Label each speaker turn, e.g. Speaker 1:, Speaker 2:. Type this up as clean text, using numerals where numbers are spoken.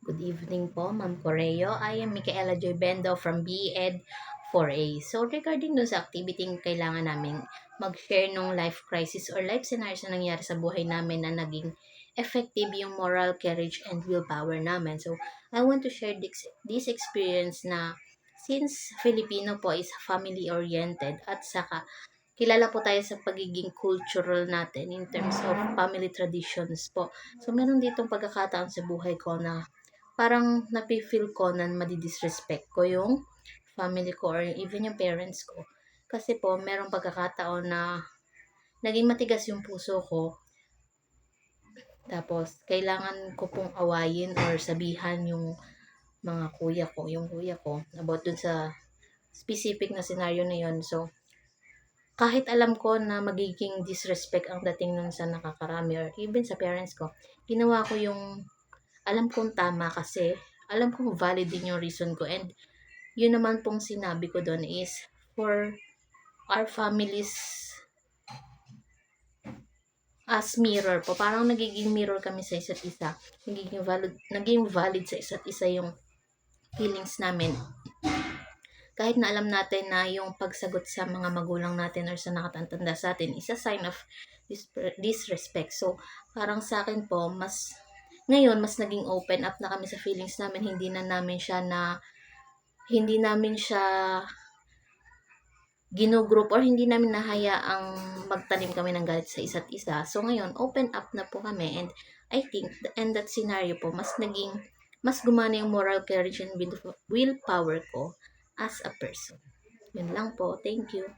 Speaker 1: Good evening po, Ma'am Correo. I am Micaela Joy Bendo from BEd 4A. So, regarding dun sa activity kailangan namin mag-share nung life crisis or life scenarios na nangyari sa buhay namin na naging effective yung moral, courage, and willpower namin. So, I want to share this experience na since Filipino po is family-oriented at saka kilala po tayo sa pagiging cultural natin in terms of family traditions po. So, meron ditong pagkakataon sa buhay ko na parang napi-feel ko na madi-disrespect ko yung family ko or even yung parents ko. Kasi po, merong pagkakataon na naging matigas yung puso ko. Tapos, kailangan ko pong awayin or sabihan yung mga kuya ko, yung kuya ko, about dun sa specific na scenario na yun. So, kahit alam ko na magiging disrespect ang dating nun sa nakakarami or even sa parents ko, ginawa ko yung alam kong tama kasi alam kong valid din yung reason ko, and yun naman pong sinabi ko doon is for our families as mirror po. Parang nagiging mirror kami sa isa't isa. Naging valid sa isa't isa yung feelings namin. Kahit na alam natin na yung pagsagot sa mga magulang natin or sa nakatanda sa atin is a sign of disrespect. So, parang sa akin po, ngayon, mas naging open up na kami sa feelings namin. Hindi namin siya ginugroup or hindi namin nahayaang magtanim kami ng galit sa isa't isa. So, ngayon, open up na po kami, and I think, and that scenario po, mas gumana yung moral courage and willpower ko as a person. Yun lang po. Thank you.